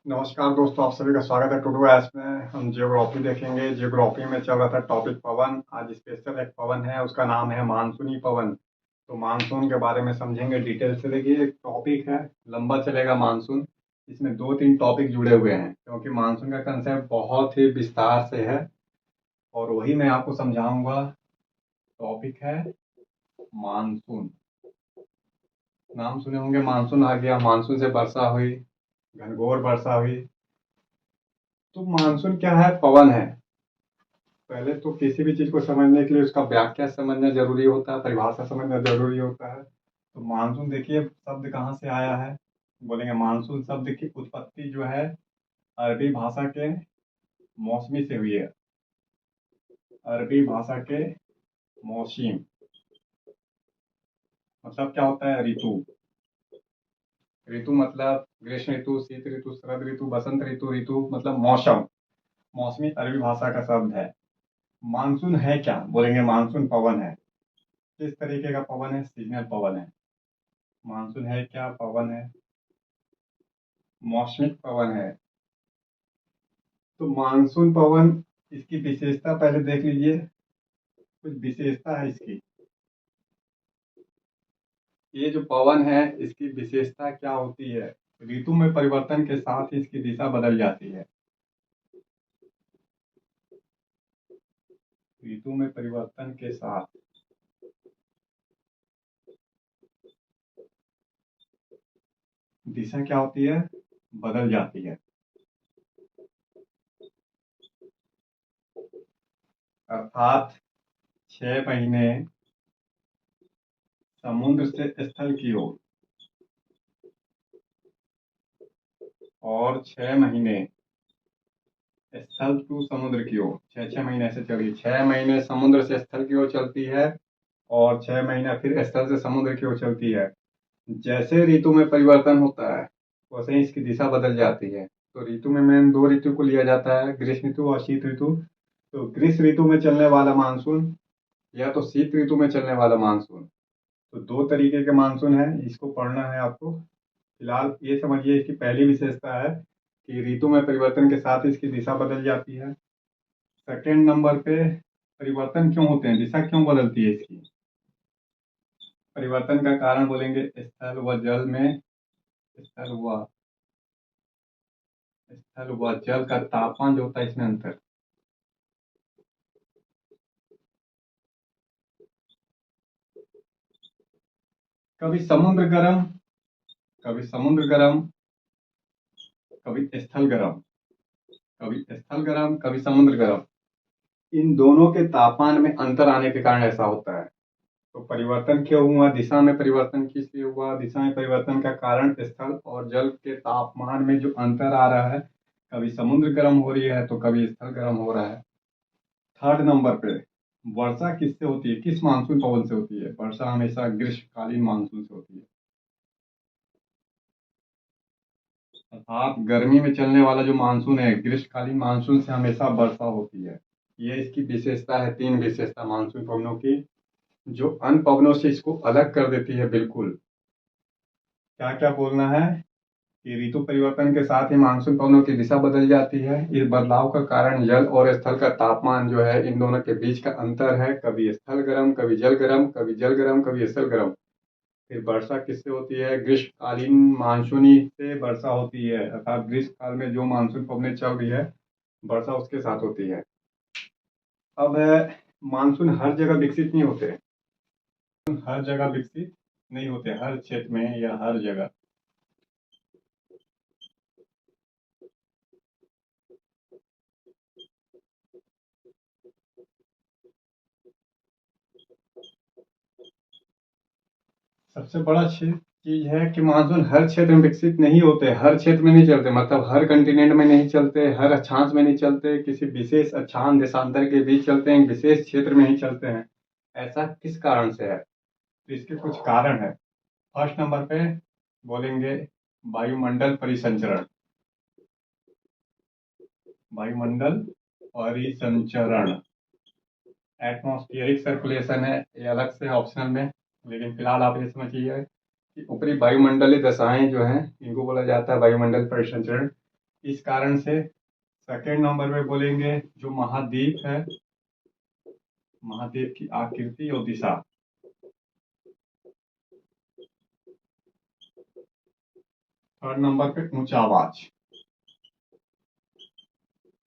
नमस्कार दोस्तों, आप सभी का स्वागत है टुडू ऐप में। हम जियोग्राफी देखेंगे। जियोग्राफी में चल रहा था टॉपिक पवन। आज स्पेशल एक पवन है, उसका नाम है मानसूनी पवन। तो मानसून के बारे में समझेंगे डिटेल से। देखिए, एक टॉपिक है, लंबा चलेगा मानसून। इसमें दो तीन टॉपिक जुड़े हुए हैं, क्योंकि मानसून का कंसेप्ट बहुत ही विस्तार से है और वही मैं आपको समझाऊंगा। टॉपिक है मानसून। नाम सुने होंगे, मानसून आ गया, मानसून से वर्षा हुई, घनघोर वर्षा हुई। तो मानसून क्या है? पवन है। पहले तो किसी भी चीज को समझने के लिए उसका व्याख्या समझना जरूरी होता है, परिभाषा समझना जरूरी होता है। तो मानसून देखिए, शब्द कहाँ से आया है। बोलेंगे मानसून शब्द की उत्पत्ति जो है अरबी भाषा के मौसमी से हुई है। अरबी भाषा के मौसम मतलब क्या होता है? ऋतु। ऋतु मतलब ग्रीष्म ऋतु, शीत ऋतु, शरद ऋतु, बसंत ऋतु। ऋतु मतलब मौसम। मौसमी अरबी भाषा का शब्द है। मानसून है क्या? बोलेंगे मानसून पवन है। किस तरीके का पवन है? सीजनल पवन है। मानसून है क्या? पवन है, मौसमी पवन है। तो मानसून पवन, इसकी विशेषता पहले देख लीजिए। कुछ विशेषता है इसकी। ये जो पवन है, इसकी विशेषता क्या होती है? ऋतु में परिवर्तन के साथ ही इसकी दिशा बदल जाती है। ऋतु में परिवर्तन के साथ दिशा क्या होती है? बदल जाती है। अर्थात 6 महीने समुद्र से स्थल की ओर और 6 महीने स्थल टू समुद्र की ओर। 6 6 महीने से चली, 6 महीने समुद्र से स्थल की ओर चलती है और 6 महीना फिर स्थल से समुद्र की ओर चलती है। जैसे ऋतु में परिवर्तन होता है, वैसे ही इसकी दिशा बदल जाती है। तो ऋतु में मेन दो ऋतु को लिया जाता है, ग्रीष्म ऋतु और शीत ऋतु। तो ग्रीष्म ऋतु में चलने वाला मानसून या तो शीत ऋतु में चलने वाला मानसून। तो दो तरीके के मानसून है, इसको पढ़ना है आपको। फिलहाल ये समझिए, इसकी पहली विशेषता है कि ऋतु में परिवर्तन के साथ इसकी दिशा बदल जाती है। सेकेंड नंबर पे, परिवर्तन क्यों होते हैं, दिशा क्यों बदलती है इसकी? परिवर्तन का कारण बोलेंगे स्थल व जल में, स्थल व स्थल व जल का तापमान जो होता है, इसमें अंतर। कभी समुद्र गर्म, कभी समुद्र गर्म, कभी स्थल गर्म, कभी स्थल गर्म, कभी समुद्र गर्म। इन दोनों के तापमान में अंतर आने के कारण ऐसा होता है। तो परिवर्तन क्यों हुआ? दिशा में परिवर्तन किस लिए हुआ? दिशा में परिवर्तन का कारण स्थल और जल के तापमान में जो अंतर आ रहा है। कभी समुद्र गर्म हो रही है तो कभी स्थल गर्म हो रहा है। थर्ड नंबर पे, वर्षा किससे होती है? किस मानसून पवन से होती है? वर्षा हमेशा ग्रीष्मकालीन मानसून से होती है। अर्थात गर्मी में चलने वाला जो मानसून है, ग्रीष्मकालीन मानसून से हमेशा वर्षा होती है। ये इसकी विशेषता है, तीन विशेषता मानसून पवनों की, जो अन्य पवनों से इसको अलग कर देती है बिल्कुल। क्या क्या बोलना है कि ऋतु परिवर्तन के साथ ही मानसून पवनों की दिशा बदल जाती है। इस बदलाव का कारण जल और स्थल का तापमान जो है, इन दोनों के बीच का अंतर है। कभी स्थल गर्म, कभी जल गर्म, कभी जल गर्म, कभी स्थल गर्म। फिर वर्षा किससे होती है? ग्रीष्मकालीन मानसूनी से वर्षा होती है। अर्थात ग्रीष्म काल में जो मानसून पवनें चल रही है, वर्षा उसके साथ होती है। अब मानसून हर जगह विकसित नहीं होते। हर जगह विकसित नहीं होते, हर क्षेत्र में या हर जगह। सबसे बड़ा चीज है कि मानसून हर क्षेत्र में विकसित नहीं होते, हर क्षेत्र में नहीं चलते। मतलब हर कंटिनेंट में नहीं चलते, हर अक्षांश में नहीं चलते, किसी विशेष अक्षांश देशांतर के बीच चलते हैं, विशेष क्षेत्र में ही चलते हैं। ऐसा किस कारण से है? तो इसके कुछ कारण है। फर्स्ट नंबर पे बोलेंगे वायुमंडल परिसंचरण। वायुमंडल परिसंचरण, एटमॉस्फेरिक सर्कुलेशन है, ये अलग से ऑप्शनल में। लेकिन फिलहाल आप ये समझिए कि ऊपरी वायुमंडलीय दशाएं जो हैं, इनको बोला जाता है वायुमंडल परिसंचरण। इस कारण से सेकेंड नंबर पे बोलेंगे जो महाद्वीप है, महाद्वीप की आकृति और दिशा। थर्ड नंबर पे ऊंचा आवाज,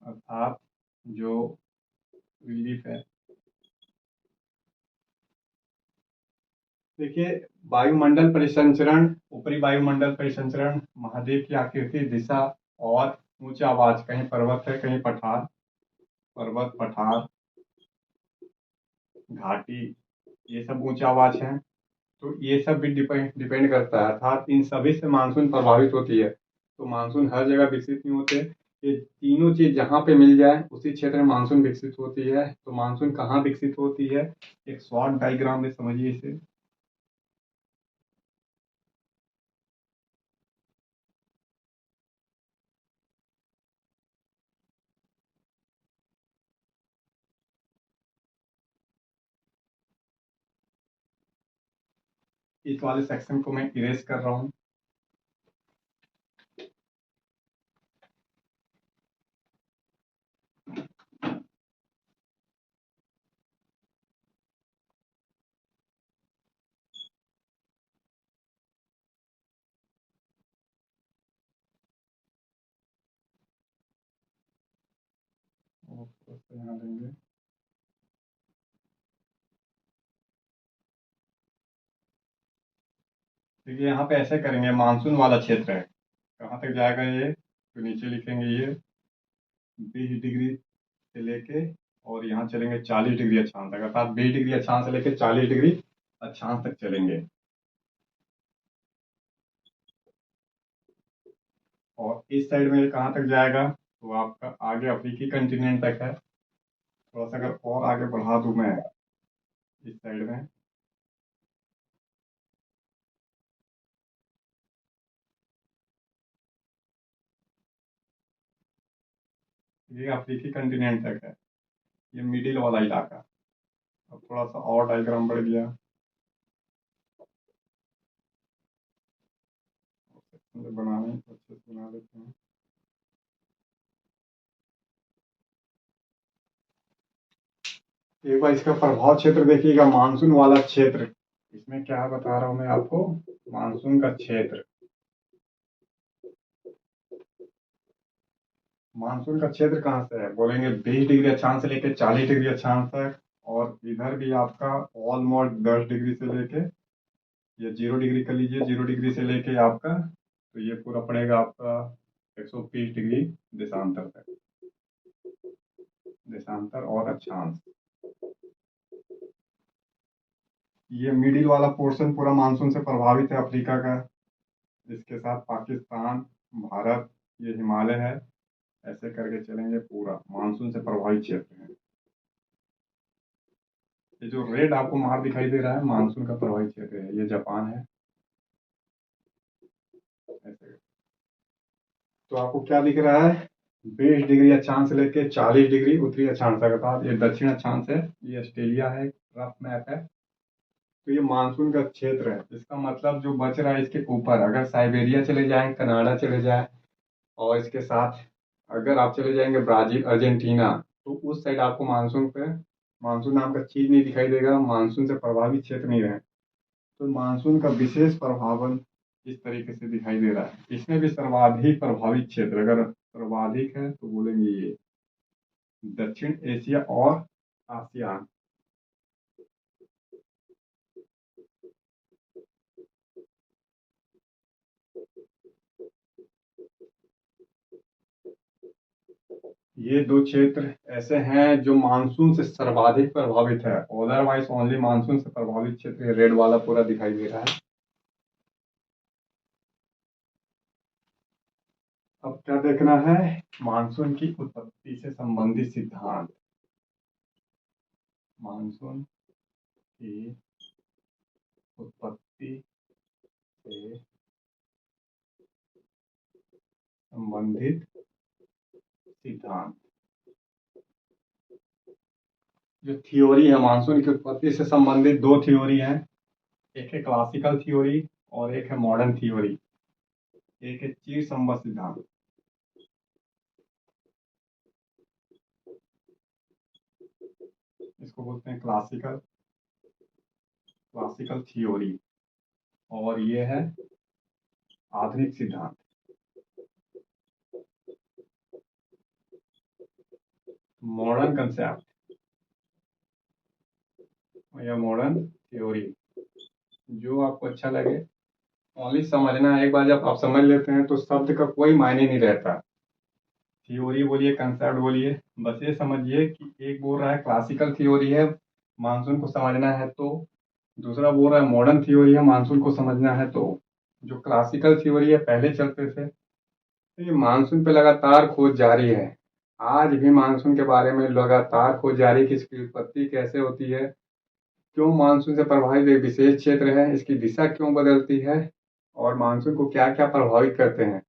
अर्थात जो रिलीफ है। देखिए, वायुमंडल परिसंचरण, ऊपरी वायुमंडल परिसंचरण, महाद्वीप की आकृति, दिशा और ऊंचा आवाज। कहीं पर्वत है, कहीं पठार, पर्वत, पठार, घाटी, ये सब ऊंचा आवाज है। तो ये सब भी डिपेंड डिपेंड करता है, अर्थात इन सभी से मानसून प्रभावित होती है। तो मानसून हर जगह विकसित नहीं होते, ये तीनों चीज जहाँ पे मिल जाए उसी क्षेत्र में मानसून विकसित होती है। तो मानसून कहाँ विकसित होती है, एक शॉर्ट डायग्राम में समझिए इसे। इस वाले सेक्शन को मैं इरेज कर रहा हूँ। और थोड़ा सा यहाँ देंगे। देखिए, यहाँ पे ऐसे करेंगे, मानसून वाला क्षेत्र है, कहाँ तक जाएगा ये, तो नीचे लिखेंगे ये 20 डिग्री से लेके और यहाँ चलेंगे 40 डिग्री अक्षांश तक, अर्थात 20 डिग्री अक्षांश से लेके 40 डिग्री अक्षांश तक चलेंगे। और इस साइड में कहाँ तक जाएगा, तो आपका आगे अफ्रीकी कंटिनेंट तक है। थोड़ा सा अगर और आगे बढ़ा दूं मैं इस साइड में, ये अफ्रीकी कंटिनेंट तक है, ये मिडिल वाला इलाका। अब थोड़ा सा और डायग्राम बढ़ गया, बनाने अच्छे से बना लेते हैं। एक बार इसका प्रभाव क्षेत्र देखिएगा, मानसून वाला क्षेत्र, इसमें क्या बता रहा हूं मैं आपको, मानसून का क्षेत्र। मानसून का क्षेत्र कहाँ से है, बोलेंगे 20 डिग्री अक्षांश से लेके 40 डिग्री अक्षांश तक, और इधर भी आपका ऑलमोस्ट 10 डिग्री से लेके, ये 0 डिग्री कर लीजिए, 0 डिग्री से लेके आपका, तो ये पूरा पड़ेगा आपका 120 डिग्री देशांतर तक, देशांतर और अक्षांश। ये मिडिल वाला पोर्शन पूरा मानसून से प्रभावित है, अफ्रीका का। इसके साथ पाकिस्तान, भारत, ये हिमालय है, ऐसे करके चलेंगे, पूरा मानसून से प्रभावित क्षेत्र है। ये जो रेड आपको मार्क दिखाई दे रहा है, मानसून का प्रभावित क्षेत्र है, ये जापान है, ऐसे। तो आपको क्या दिख रहा है, 20 डिग्री अक्षांश से लेके 40 डिग्री उत्तरी अक्षांश तक, अर्थात ये दक्षिण अक्षांश है, ये ऑस्ट्रेलिया है, रफ मैप है। तो ये मानसून का क्षेत्र है। इसका मतलब जो बच रहा है इसके ऊपर, अगर साइबेरिया चले जाए, कनाडा चले जाए, और इसके साथ अगर आप चले जाएंगे ब्राजील, अर्जेंटीना, तो उस साइड आपको मानसून पे, मानसून नाम का चीज नहीं दिखाई देगा, मानसून से प्रभावित क्षेत्र नहीं रहे। तो मानसून का विशेष प्रभावन इस तरीके से दिखाई दे रहा है। इसमें भी सर्वाधिक प्रभावित क्षेत्र अगर सर्वाधिक है तो बोलेंगे ये दक्षिण एशिया और आसियान। ये दो क्षेत्र ऐसे हैं जो मानसून से सर्वाधिक प्रभावित है, अदरवाइज ओनली मानसून से प्रभावित क्षेत्र रेड वाला पूरा दिखाई दे रहा है। अब क्या देखना है, मानसून की उत्पत्ति से संबंधित सिद्धांत। मानसून की उत्पत्ति से संबंधित सिद्धांत, जो थ्योरी है मानसून की उत्पत्ति से संबंधित, दो थ्योरी है, एक है क्लासिकल थ्योरी और एक है मॉडर्न थ्योरी, एक है चीड़ संबद्ध सिद्धांत। इसको बोलते हैं क्लासिकल थ्योरी, और ये है आधुनिक सिद्धांत। मॉडर्न कंसेप्ट या मॉडर्न थ्योरी, जो आपको अच्छा लगे ओनली समझना है। एक बार जब आप समझ लेते हैं तो शब्द का कोई मायने नहीं रहता। थ्योरी बोलिए, कंसेप्ट बोलिए, बस ये समझिए कि एक बोल रहा है क्लासिकल थ्योरी है, मानसून को समझना है, तो दूसरा बोल रहा है मॉडर्न थ्योरी है, मानसून को समझना है। तो जो क्लासिकल थ्योरी है पहले चलते थे, तो ये मानसून पे लगातार खोज जारी है। आज भी मानसून के बारे में लगातार खोज जारी है कि इसकी उत्पत्ति कैसे होती है, क्यों मानसून से प्रभावित एक विशेष क्षेत्र है, इसकी दिशा क्यों बदलती है, और मानसून को क्या क्या प्रभावित करते हैं।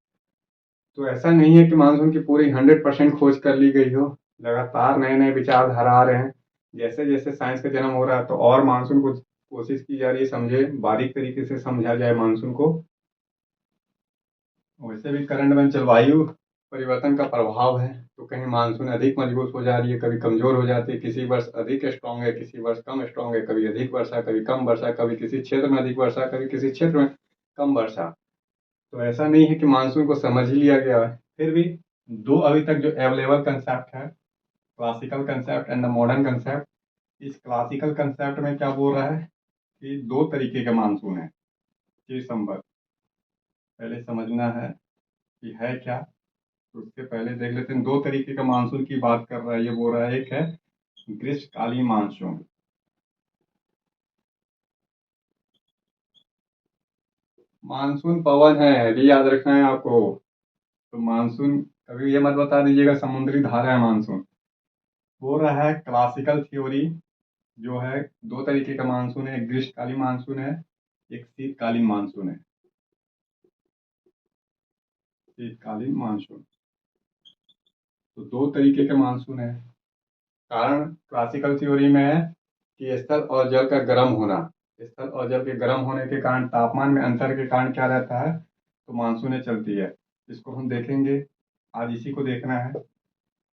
तो ऐसा नहीं है कि मानसून की पूरी 100% खोज कर ली गई हो। लगातार नए नए विचारधारा आ रहे हैं। जैसे जैसे साइंस का जन्म हो रहा है तो और मानसून को कोशिश की जा रही है समझे, बारीक तरीके से समझा जाए मानसून को। वैसे भी करंट में जलवायु परिवर्तन का प्रभाव है, तो कहीं मानसून अधिक मजबूत हो जा रही है, कभी कमजोर हो जाती है। किसी वर्ष अधिक स्ट्रांग है, किसी वर्ष कम स्ट्रांग है, कभी अधिक वर्षा, कभी कम वर्षा, कभी किसी क्षेत्र में अधिक वर्षा, कभी किसी क्षेत्र में कम वर्षा। तो ऐसा नहीं है कि मानसून को समझ ही लिया गया है। फिर भी दो अभी तक जो अवेलेबल कंसेप्ट है, classical concept and the modern concept. इस क्लासिकल कंसेप्ट में क्या बोल रहा है कि दो तरीके के मानसून है। ये संबंध पहले समझना है कि है क्या, तो उसके पहले देख लेते हैं। दो तरीके का मानसून की बात कर रहा है, ये बोल रहा है एक है ग्रीष्मकालीन मानसून। मानसून पवन है, ये याद रखना है आपको। तो मानसून कभी ये मत बता दीजिएगा समुद्री धारा है मानसून। बोल रहा है क्लासिकल थ्योरी जो है दो तरीके का मानसून है, एक ग्रीष्मकालीन मानसून है, एक शीतकालीन मानसून है। शीतकालीन मानसून, तो दो तरीके के मानसून है। कारण क्लासिकल थ्योरी में है कि स्थल और जल का गर्म होना, स्थल और जल के गर्म होने के कारण तापमान में अंतर के कारण क्या रहता है, तो मानसूनें चलती है। इसको हम देखेंगे, आज इसी को देखना है।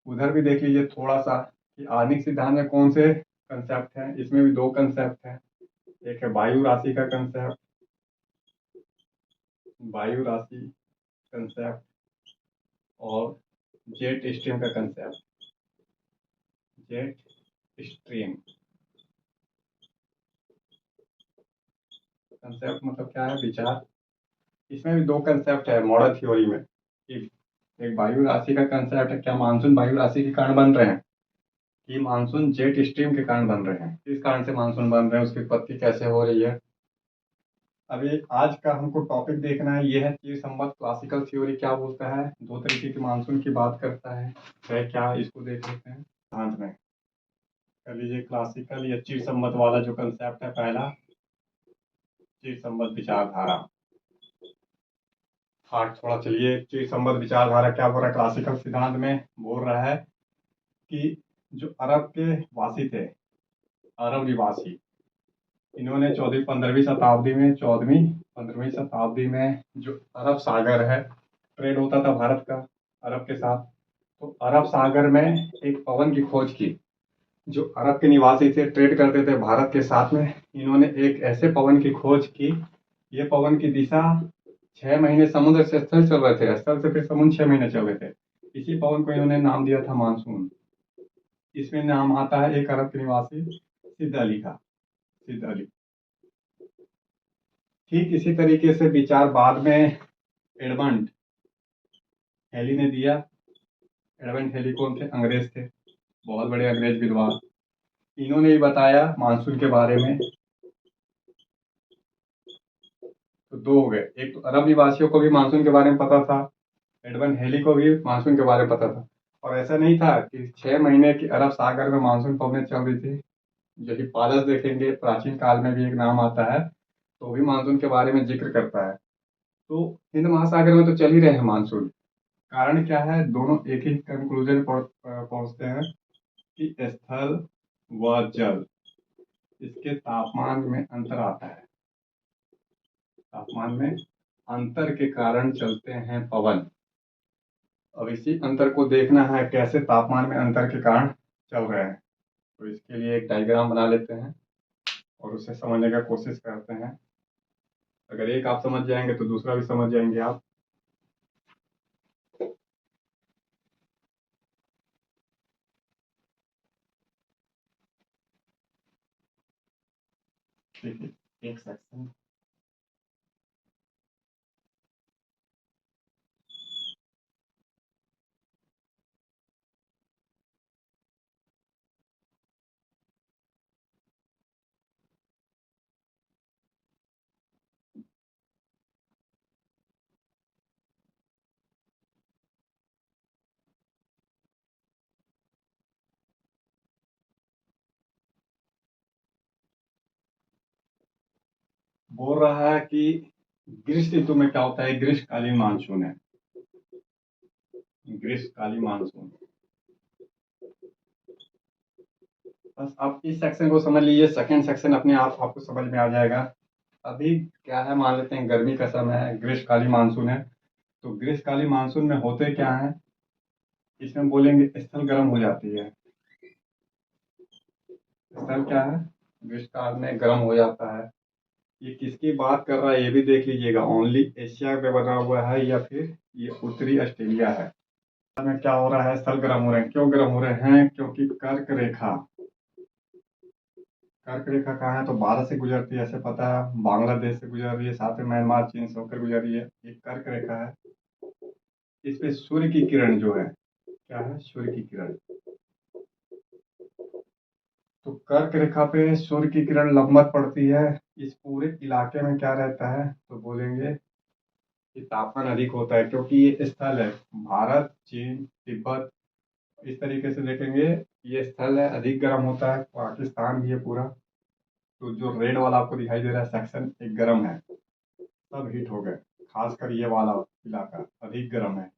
उधर भी देख लीजिए थोड़ा सा कि आधुनिक सिद्धांत में कौन से कंसेप्ट हैं। इसमें भी दो कंसेप्ट हैं, एक है वायु राशि का कंसेप्ट, वायु राशि कंसेप्ट, और जेट स्ट्रीम का कंसेप्ट। जेट स्ट्रीम कंसेप्ट मतलब क्या है, विचार। इसमें भी दो कंसेप्ट है मॉडर्न थ्योरी में। एक वायु राशि का कंसेप्ट है, क्या मानसून वायु राशि के कारण बन रहे हैं, कि मानसून जेट स्ट्रीम के कारण बन रहे हैं, किस कारण से मानसून बन रहे हैं, उसकी उत्पत्ति कैसे हो रही है। अभी आज का हमको टॉपिक देखना है, ये है चिर संबद्ध क्लासिकल थ्योरी क्या बोलता है, दो तरीके के मानसून की बात करता है क्या, इसको देख लेते हैं ध्यान में। कर लीजिए क्लासिकल या चिर संबद्ध वाला जो कंसेप्ट है पहला, चिर संबद्ध विचारधारा। हाँ थोड़ा चलिए, चिर संबद्ध विचारधारा क्या बोल रहा है क्लासिकल सिद्धांत में, बोल रहा है कि जो अरब के वासी थे, अरब निवासी, इन्होंने 14वीं 15वीं शताब्दी में जो अरब सागर है, ट्रेड होता था भारत का अरब के साथ। तो अरब सागर में एक पवन की खोज की। जो अरब के निवासी थे, ट्रेड करते थे भारत के साथ में, इन्होंने एक ऐसे पवन की खोज की। ये पवन की दिशा 6 महीने समुद्र से स्थल चल रहे थे, स्थल से फिर समुद्र 6 महीने चल रहे थे। इसी पवन को इन्होंने नाम दिया था मानसून। इसमें नाम आता है एक अरब के निवासी सिद्ध अली का, सिद्ध अली। ठीक इसी तरीके से विचार बाद में एडमंड हेली ने दिया। एडमंड हेली कौन थे, अंग्रेज थे, बहुत बड़े अंग्रेज विद्वान। इन्होंने ही बताया मानसून के बारे में। तो दो हो गए, एक तो अरब निवासियों को भी मानसून के बारे में पता था, एडमंड हेली को भी मानसून के बारे में पता था। और ऐसा नहीं था कि 6 महीने की अरब सागर में मानसून पवनें चल रही थी। जो कि पारस देखेंगे प्राचीन काल में भी एक नाम आता है, तो भी मानसून के बारे में जिक्र करता है। तो हिंद महासागर में तो चल ही रहे हैं मानसून। कारण क्या है, दोनों एक ही कंक्लूजन पहुंचते हैं कि स्थल व जल, इसके तापमान में अंतर आता है। तापमान में अंतर के कारण चलते हैं पवन। अब इसी अंतर को देखना है कैसे तापमान में अंतर के कारण चल रहे हैं। तो इसके लिए एक डायग्राम बना लेते हैं और उसे समझने का कोशिश करते हैं। अगर एक आप समझ जाएंगे तो दूसरा भी समझ जाएंगे आप। ठीक है, एक सेक्शन बोल रहा है कि ग्रीष्म ऋतु में क्या होता है, ग्रीष्मकालीन मानसून है। ग्रीष्मकालीन मानसून, बस आप इस सेक्शन को समझ लीजिए, सेकंड सेक्शन अपने आप आपको समझ में आ जाएगा। अभी क्या है, मान लेते हैं गर्मी का समय है, ग्रीष्मकालीन मानसून है। तो ग्रीष्मकालीन मानसून में होते क्या है, इसमें बोलेंगे स्थल गर्म हो जाती है। स्थल क्या है, ग्रीष्मकाल में गर्म हो जाता है। ये किसकी बात कर रहा है ये भी देख लीजिएगा, ओनली एशिया में बना हुआ है या फिर ये उत्तरी ऑस्ट्रेलिया है। में क्या हो रहा है, स्थल गर्म हो रहे हैं। क्यों गर्म हो रहे हैं, क्योंकि कर्क रेखा, कर्क रेखा कहाँ है तो भारत से गुजरती है, ऐसे पता है, बांग्लादेश से गुजर रही है, साथ में म्यांमार चीन से होकर गुजर रही है। ये कर्क रेखा है। इस पे सूर्य की किरण जो है, क्या है, सूर्य की किरण। तो कर्क रेखा पे सूर्य की किरण लंबवत पड़ती है। इस पूरे इलाके में क्या रहता है तो बोलेंगे कि तापमान अधिक होता है, क्योंकि ये स्थल है, भारत चीन तिब्बत, इस तरीके से देखेंगे ये स्थल है, अधिक गर्म होता है। पाकिस्तान भी है पूरा। तो जो रेड वाला आपको दिखाई दे रहा है सेक्शन, एक गर्म है, सब हीट हो गए। खासकर ये वाला इलाका अधिक गर्म है,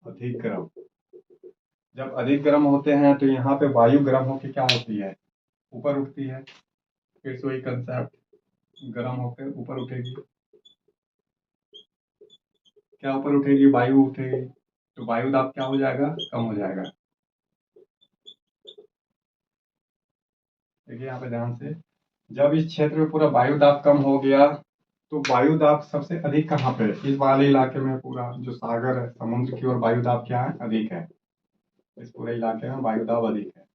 अधिक गर्म। जब अधिक गर्म होते हैं तो यहाँ पे वायु गर्म होकर क्या होती है, ऊपर उठती है। फिर से वही कंसेप्ट, गर्म होकर ऊपर उठेगी। क्या ऊपर उठेगी, वायु उठेगी। तो वायु दाब क्या हो जाएगा, कम हो जाएगा। देखिए यहाँ पे ध्यान से, जब इस क्षेत्र में पूरा वायु दाब कम हो गया तो वायु दाब सबसे अधिक कहाँ पे, इस वाले इलाके में, पूरा जो सागर है समुद्र की ओर वायु दाब क्या है, अधिक है। इस पूरे इलाके में वायु दाब अधिक है।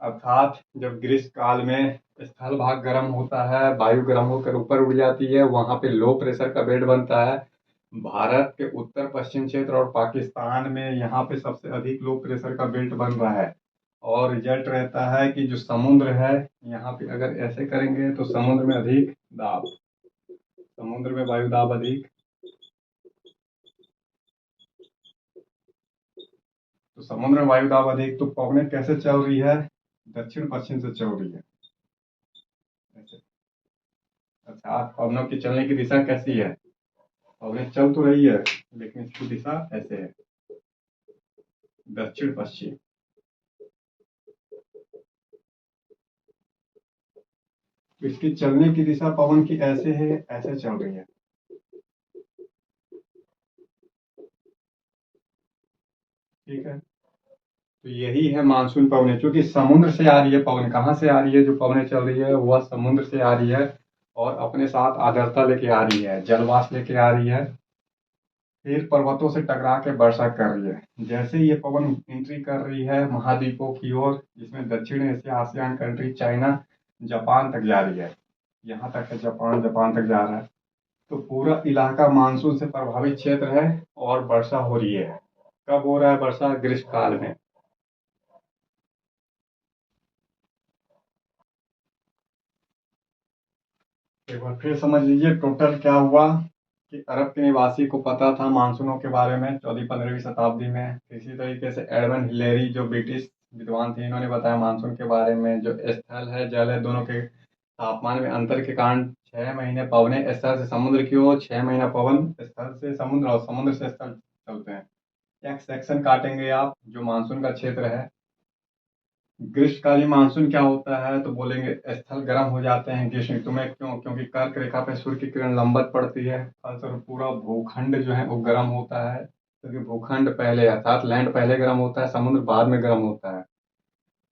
अर्थात जब ग्रीष्म काल में स्थल भाग गर्म होता है, वायु गर्म होकर ऊपर उड़ जाती है, वहां पे लो प्रेशर का बेल्ट बनता है। भारत के उत्तर पश्चिम क्षेत्र और पाकिस्तान में यहाँ पे सबसे अधिक लो प्रेशर का बेल्ट बन रहा है। और रिजल्ट रहता है कि जो समुद्र है, यहाँ पे अगर ऐसे करेंगे तो समुद्र में अधिक दाब, समुद्र में वायु दाब अधिक। तो समुद्र में वायु दाब अधिक, तो पवनें कैसे चल रही है, दक्षिण पश्चिम से चल रही है ऐसे। अच्छा, पवनों की चलने की दिशा कैसी है, पवनें चल तो रही है लेकिन इसकी दिशा ऐसे है, दक्षिण पश्चिम। तो इसकी चलने की दिशा पवन की ऐसे है, ऐसे चल रही है। ठीक है, तो यही है मानसून पवनें, क्योंकि समुद्र से आ रही है पवन। कहाँ से आ रही है, जो पवनें चल रही है वह समुद्र से आ रही है और अपने साथ आर्द्रता लेके आ रही है, जलवाष्प लेके आ रही है। फिर पर्वतों से टकरा के वर्षा कर रही है। जैसे ये पवन एंट्री कर रही है महाद्वीपों की ओर, जिसमें दक्षिण Asia, ASEAN country, China, Japan तक जा रही है। यहाँ तक है, जापान, जापान तक जा रहा है। तो पूरा इलाका मानसून से प्रभावित क्षेत्र है और वर्षा हो रही है। कब हो रहा है वर्षा, ग्रीष्म काल में। एक बार फिर समझ लीजिए टोटल क्या हुआ, कि अरब के निवासी को पता था मानसूनों के बारे में 14वीं-15वीं शताब्दी में। इसी तरीके से एडमंड हिलेरी जो ब्रिटिश विद्वान थे, इन्होंने बताया मानसून के बारे में, जो स्थल है जल है, दोनों के तापमान में अंतर के कारण 6 महीने पवने स्थल से समुद्र की ओर, 6 महीना पवन स्थल से समुद्र और समुद्र से स्थल चलते हैं। एक सेक्शन काटेंगे आप जो मानसून का क्षेत्र है। ग्रीष्मकालीन मानसून क्या होता है तो बोलेंगे स्थल गर्म हो जाते हैं ग्रीष्म ऋतु में। क्यों, क्योंकि कर्क रेखा पे सूर्य की किरण लंबवत पड़ती है, फलस्वरूप पूरा भूखंड जो है वो गर्म होता है। क्योंकि भूखंड पहले अर्थात लैंड पहले गर्म होता है, समुद्र बाद में गर्म होता है।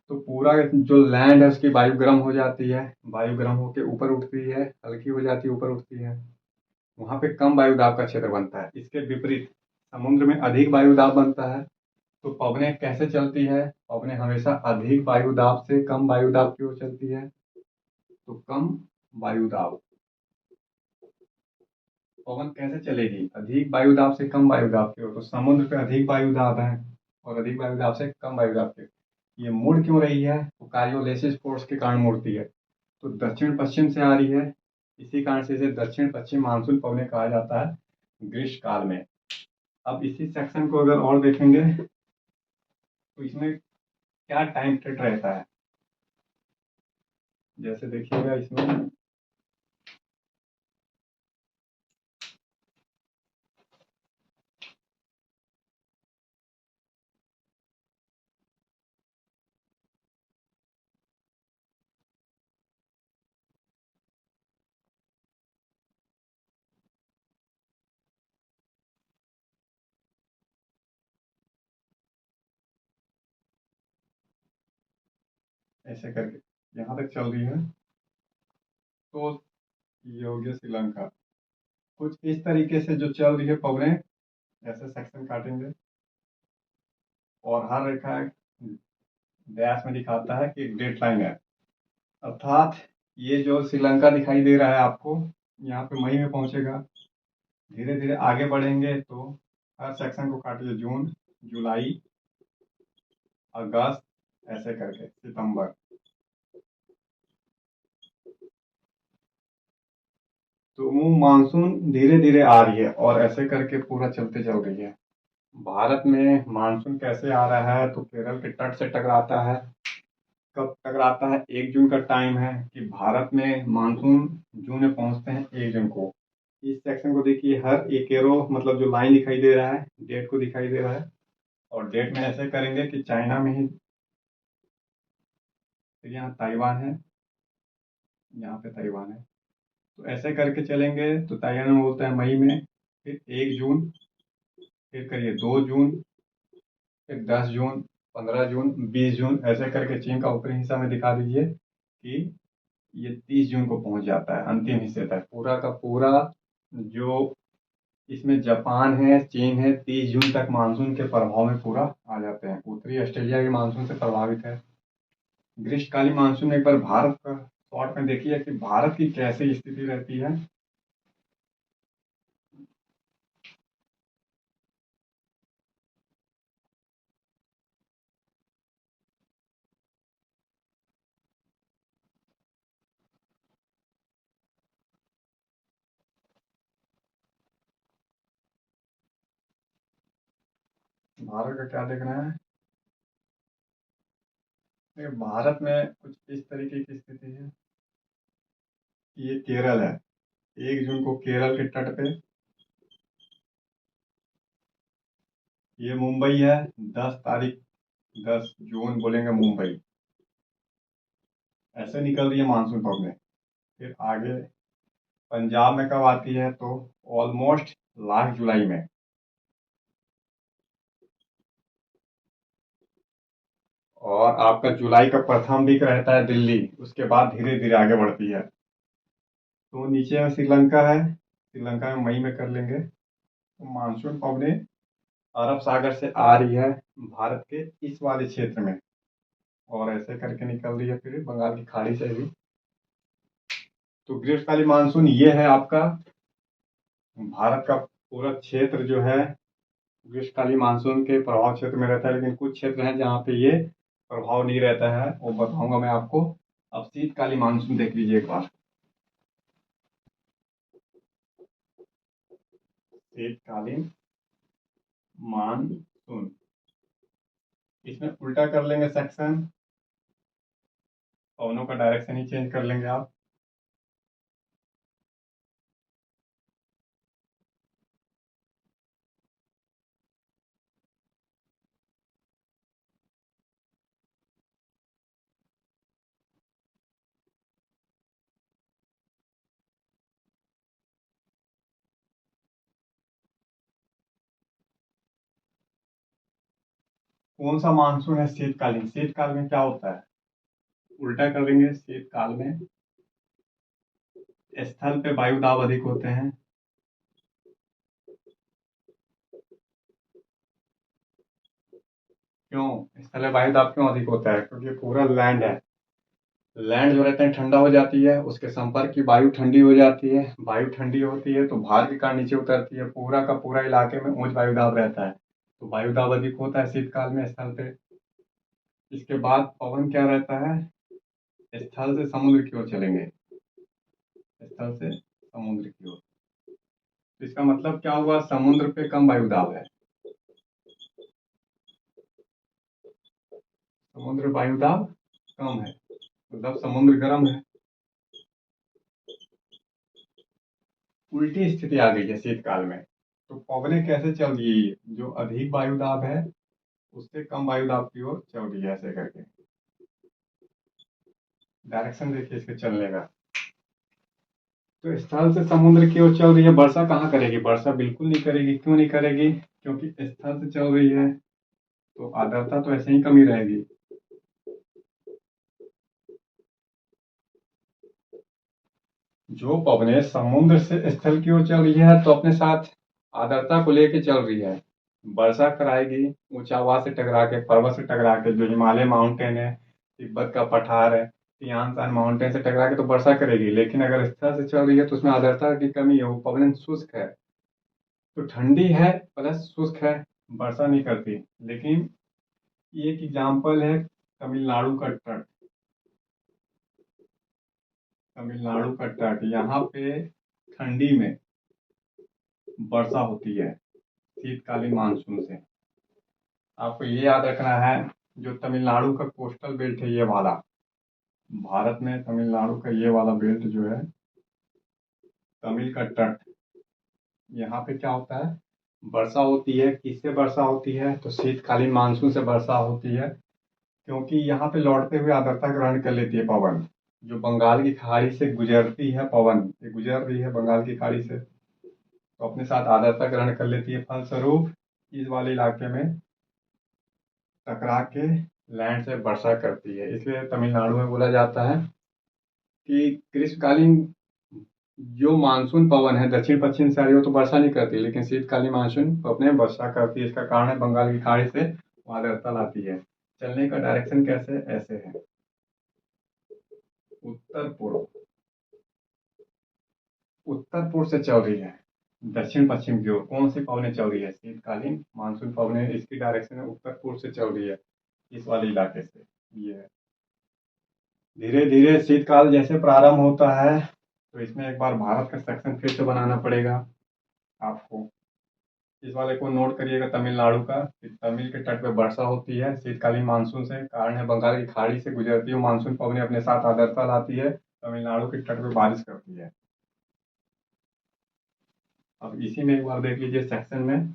तो पूरा जो लैंड है उसकी वायु गर्म हो जाती है, वायु गर्म होकर ऊपर उठती है, हल्की हो जाती है, ऊपर उठती है। वहां पे कम वायु दाब का क्षेत्र बनता है। इसके विपरीत समुद्र में अधिक वायु दाब बनता है। तो पवनें कैसे चलती है? पवनें हमेशा अधिक वायु दाब से कम वायु दाब की ओर चलती है। तो कम वायु दाब पवन कैसे चलेगी? अधिक वायु दाब से कम वायु दाब की ओर। तो समुद्र पे अधिक वायु दाब है और अधिक वायु दाब से कम वायु दाब की। ये मुड़ क्यों रही है? तो कार्योलेसिस फोर्स के कारण मुड़ती है। तो दक्षिण पश्चिम से आ रही है। इसी कारण से इसे दक्षिण पश्चिम मानसून पवनें कहा जाता है ग्रीष्म काल में। अब इसी सेक्शन को अगर और देखेंगे तो इसमें क्या टाइम पीरियड रहता है? जैसे देखिएगा इसमें ऐसे करके यहाँ तक चल रही है। तो ये हो गया श्रीलंका। कुछ इस तरीके से जो चल रही है पवनें, ऐसे सेक्शन काटेंगे और हर रेखा डैश में दिखाता है कि एक डेड लाइन है। अर्थात ये जो श्रीलंका दिखाई दे रहा है आपको, यहाँ पे मई में पहुंचेगा। धीरे धीरे आगे बढ़ेंगे तो हर सेक्शन को काटिए, जून, जुलाई, अगस्त, ऐसे करके सितंबर। तो वो मानसून धीरे धीरे आ रही है और ऐसे करके पूरा चलते चल रही है। भारत में मानसून कैसे आ रहा है? तो केरल के तट से टकराता है। कब टकराता है? 1 जून का टाइम है कि भारत में मानसून जून में पहुंचते हैं 1 जून को। इस सेक्शन को देखिए, हर एक एरो मतलब जो लाइन दिखाई दे रहा है डेट को दिखाई दे रहा है। और डेट में ऐसे करेंगे कि चाइना में ही, तो यहाँ ताइवान है, यहाँ पे ताइवान है। तो ऐसे करके चलेंगे तो ताइवान में बोलता है मई में, फिर 1 जून, फिर करिए 2 जून, फिर 10 जून, 15 जून, 20 जून, ऐसे करके चीन का ऊपरी हिस्सा में दिखा दीजिए कि ये 30 जून को पहुंच जाता है अंतिम हिस्से तक। पूरा का पूरा जो इसमें जापान है, चीन है, 30 जून तक मानसून के प्रभाव में पूरा आ जाते हैं। उत्तरी ऑस्ट्रेलिया भी मानसून से प्रभावित है। ग्रीष्मकालीन मानसून में एक बार भारत का शॉर्ट में देखिए कि भारत की कैसी स्थिति रहती है। भारत का क्या देखना है? देखिए, भारत में कुछ इस तरीके की स्थिति है कि ये केरल है। 1 जून को केरल के तट पे, ये मुंबई है। 10 तारीख, 10 जून बोलेंगे मुंबई। ऐसे निकल रही है मानसून पवनें। फिर आगे पंजाब में कब आती है? तो ऑलमोस्ट लास्ट जुलाई में। और आपका जुलाई का प्रथम वीक रहता है दिल्ली, उसके बाद धीरे धीरे आगे बढ़ती है। तो नीचे में श्रीलंका है, श्रीलंका में मई में कर लेंगे। तो मानसून पवनें अरब सागर से आ रही है भारत के इस वाले क्षेत्र में और ऐसे करके निकल रही है फिर बंगाल की खाड़ी से भी। तो ग्रीष्मकालीन मानसून ये है आपका भारत का पूरा क्षेत्र जो है ग्रीष्मकालीन मानसून के प्रभाव क्षेत्र में रहता है। लेकिन कुछ क्षेत्र हैं जहाँ पे ये प्रभाव नहीं रहता है, वो बताऊंगा मैं आपको। अब शीतकालीन मानसून देख लीजिए एक बार। शीतकालीन मानसून, इसमें उल्टा कर लेंगे सेक्शन, पवनों का डायरेक्शन ही चेंज कर लेंगे आप। कौन सा मानसून है शीतकालीन? शीतकाल में क्या होता है? उल्टा कर देंगे, शीतकाल में स्थल पे वायु दाब अधिक होते हैं। क्यों स्थल पे वायु दाब क्यों अधिक होता है? क्योंकि पूरा लैंड है, लैंड जो रहता है ठंडा हो जाती है, उसके संपर्क की वायु ठंडी हो जाती है, वायु ठंडी होती है तो भार के कारण नीचे उतरती है, पूरा का पूरा इलाके में उच्च वायु दाब रहता है, तो वायु दाब अधिक होता है शीतकाल में स्थल पे। इसके बाद पवन क्या रहता है? स्थल से समुद्र की ओर चलेंगे, स्थल से समुद्र की ओर। तो इसका मतलब क्या हुआ? समुद्र पे कम वायु दाब है, समुद्र वायु दाब कम है, मतलब समुद्र गर्म है। उल्टी स्थिति आ गई है शीतकाल में, तो पवनें कैसे चल रही है? जो अधिक वायु दाब है उससे कम वायु दाब की ओर चल रही है, ऐसे करके। डायरेक्शन देखिए इसके चलने का। तो स्थल से समुद्र की ओर चल रही है, वर्षा कहाँ करेगी? वर्षा बिल्कुल नहीं करेगी। क्यों नहीं करेगी? क्योंकि स्थल से चल रही है तो आर्द्रता तो ऐसे ही कमी रहेगी। जो पवने समुद्र से स्थल की ओर चल रही है तो अपने साथ आर्द्रता को लेके चल रही है, वर्षा कराएगी। ऊंचावा से टकरा के, पर्वत से टकरा के, जो हिमालय माउंटेन है, तिब्बत का पठार है, तियान सान माउंटेन से टकरा के तो वर्षा करेगी। लेकिन अगर स्थल से चल रही है तो उसमें आर्द्रता की कमी है, वो पवन शुष्क है, तो ठंडी है प्लस शुष्क है, वर्षा नहीं करती। लेकिन ये एक एग्जाम्पल है तमिलनाडु का तट। तमिलनाडु का तट, यहाँ पे ठंडी में वर्षा होती है शीतकालीन मानसून से। आपको ये याद रखना है, जो तमिलनाडु का कोस्टल बेल्ट है ये वाला, भारत में तमिलनाडु का ये वाला बेल्ट जो है, तमिल का तट, यहाँ पे क्या होता है? वर्षा होती है। किससे वर्षा होती है? तो शीतकालीन मानसून से वर्षा होती है, क्योंकि यहाँ पे लौटते हुए आर्द्रता ग्रहण कर लेती है पवन, जो बंगाल की खाड़ी से गुजरती है। पवन ये गुजर रही है बंगाल की खाड़ी से, तो अपने साथ आर्द्रता ग्रहण कर लेती है, फलस्वरूप इस वाले इलाके में टकरा के लैंड से वर्षा करती है। इसलिए तमिलनाडु में बोला जाता है कि ग्रीष्मकालीन जो मानसून पवन है दक्षिण पश्चिम से आ रही हो तो वर्षा नहीं करती, लेकिन शीतकालीन मानसून अपने वर्षा करती है। इसका कारण है बंगाल की खाड़ी से आर्द्रता लाती है। चलने का डायरेक्शन कैसे? ऐसे है, उत्तर पूर्व, उत्तर पूर्व से चल रही है दक्षिण पश्चिम की ओर। कौन सी पवनें चल रही है? शीतकालीन मानसून पवनें, इसकी डायरेक्शन है उत्तर पूर्व से चल रही है, इस वाले इलाके से। ये है, धीरे धीरे शीतकाल जैसे प्रारंभ होता है, तो इसमें एक बार भारत का सेक्शन फिर से बनाना पड़ेगा आपको। इस वाले को नोट करिएगा तमिलनाडु का, कि तमिल के तट पे वर्षा होती है शीतकालीन मानसून से, कारण है बंगाल की खाड़ी से गुजरती है मानसून पवनें अपने साथ आर्द्रता लाती है, तमिलनाडु के तट पे बारिश करती है। अब इसी में एक बार देख लीजिए सेक्शन में,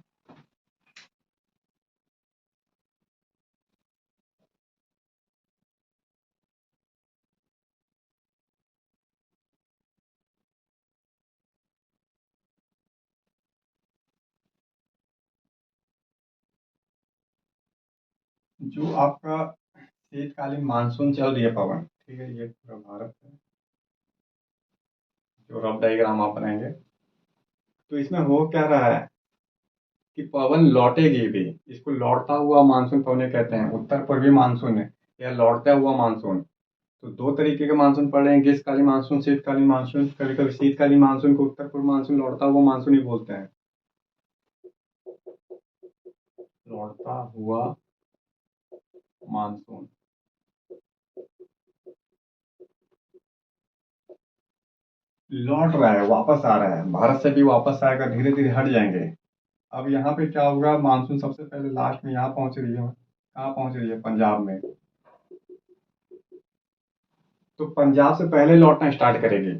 जो आपका शीतकालीन मानसून चल रही है पवन, ठीक है, ये पूरा भारत है, जो रफ डायग्राम आप बनाएंगे तो इसमें हो क्या रहा है कि पवन लौटेगी भी। इसको लौटता हुआ मानसून पवनें कहते हैं, उत्तर पूर्वी मानसून है या लौटता हुआ मानसून। तो दो तरीके के मानसून पड़ रहे हैं, ग्रीष्मकालीन मानसून, शीतकालीन मानसून। कभी कभी शीतकालीन मानसून को उत्तर पूर्व मानसून, लौटता हुआ मानसून ही बोलते हैं। लौटता हुआ मानसून, लौट रहा है, वापस आ रहा है, भारत से भी वापस आएगा, धीरे धीरे हट जाएंगे। अब यहाँ पे क्या होगा? मानसून सबसे पहले लास्ट में यहाँ पहुंच रही है, कहाँ पहुंच रही है? पंजाब में। तो पंजाब से पहले लौटना स्टार्ट करेगी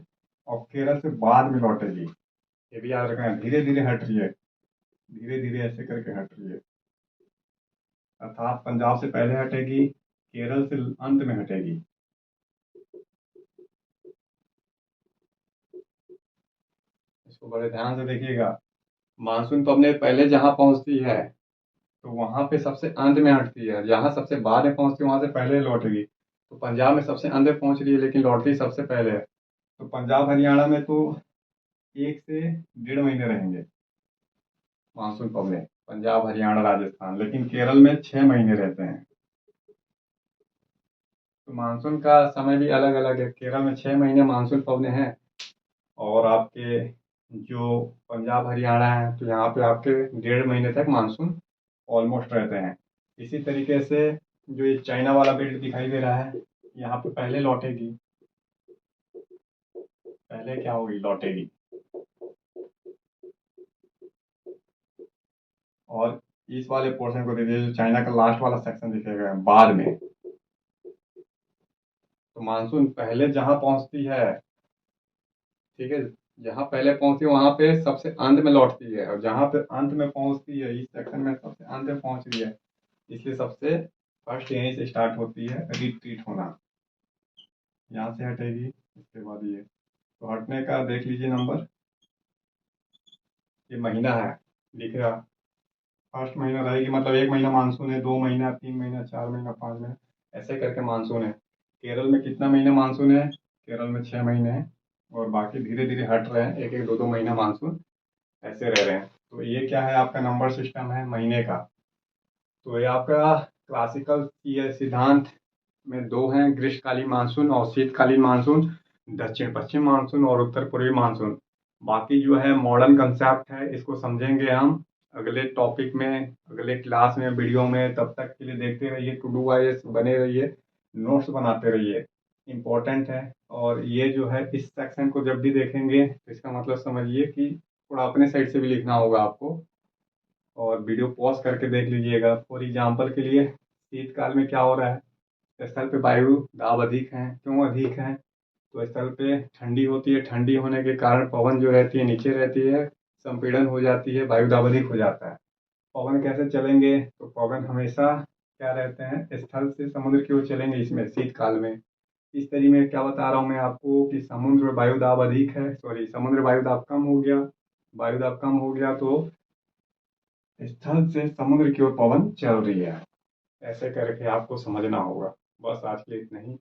और केरल से बाद में लौटेगी। ये भी याद रखना, धीरे धीरे हट रही है, धीरे धीरे ऐसे करके हट रही है। अर्थात पंजाब से पहले हटेगी, केरल से अंत में हटेगी। इसको बड़े ध्यान से देखिएगा। मानसून तो अपने पहले जहां पहुंचती है तो वहाँ पे सबसे अंत में हटती है, जहाँ सबसे बाद में पहुँचती है वहाँ से पहले लौटेगी। तो पंजाब में सबसे अंत में पहुँच रही है लेकिन लौटती सबसे पहले है। तो पंजाब हरियाणा में तो 1 से 1.5 महीने रहेंगे मानसून पवने, पंजाब हरियाणा राजस्थान, लेकिन केरल में 6 महीने रहते हैं। तो मानसून का समय भी अलग अलग है, केरल में 6 महीने मानसून पवने हैं, और आपके जो पंजाब हरियाणा है तो यहाँ पे आपके 1.5 महीने तक मानसून ऑलमोस्ट रहते हैं। इसी तरीके से जो ये चाइना वाला बेल्ट दिखाई दे रहा है, यहाँ पे पहले लौटेगी, पहले क्या होगी, लौटेगी। और इस वाले पोर्शन को देखिए, जो चाइना का लास्ट वाला सेक्शन दिखेगा बाद में। तो मानसून पहले जहाँ पहुँचती है, ठीक है, जहाँ पहले पहुंचती है वहां पे सबसे अंत में लौटती है, और जहाँ पे अंत में पहुंचती है, इस सेक्शन में सबसे अंत में पहुंच रही है, इसलिए सबसे फर्स्ट यहीं से स्टार्ट होती है रिट्रीट होना। यहाँ से हटेगी, इसके बाद ये, तो हटने का देख लीजिए नंबर, ये महीना है, दिख रहा। फर्स्ट महीना रहेगी, मतलब 1 महीना मानसून है, 2 महीना, 3 महीना, 4 महीना, 5 महीना, ऐसे करके मानसून है। केरल में कितना महीना मानसून है, केरल में 6 महीने है, और बाकी धीरे धीरे हट रहे हैं, एक एक दो दो महीना मानसून ऐसे रह रहे हैं। तो ये क्या है, आपका नंबर सिस्टम है महीने का। तो ये आपका क्लासिकल ये सिद्धांत में दो हैं, ग्रीष्मकालीन मानसून और शीतकालीन मानसून, दक्षिण पश्चिम मानसून और उत्तर पूर्वी मानसून। बाकी जो है मॉडर्न कंसेप्ट है, इसको समझेंगे हम अगले टॉपिक में, अगले क्लास में, वीडियो में। तब तक के लिए देखते रहिए, टू डू वाइज बने रहिए, नोट्स बनाते रहिए, इम्पोर्टेंट है। और ये जो है इस सेक्शन को जब भी देखेंगे तो इसका मतलब समझिए कि थोड़ा अपने साइड से भी लिखना होगा आपको, और वीडियो पॉज करके देख लीजिएगा। फॉर एग्जाम्पल के लिए, शीतकाल में क्या हो रहा है, स्थल पे वायु दाब अधिक है, क्यों अधिक है, तो स्थल पे ठंडी होती है, ठंडी होने के कारण पवन जो रहती है नीचे रहती है, संपीड़न हो जाती है, वायु दाब अधिक हो जाता है। पवन कैसे चलेंगे, तो पवन हमेशा क्या रहते हैं, स्थल से समुद्र की ओर चलेंगे इसमें शीतकाल में। इस तरीके में क्या बता रहा हूँ मैं आपको कि समुद्र वायु दाब अधिक है, सॉरी, समुद्र वायु दाब कम हो गया, वायु दाब कम हो गया तो स्थल से समुद्र की ओर पवन चल रही है। ऐसे करके आपको समझना होगा। बस आज के लिए इतना ही।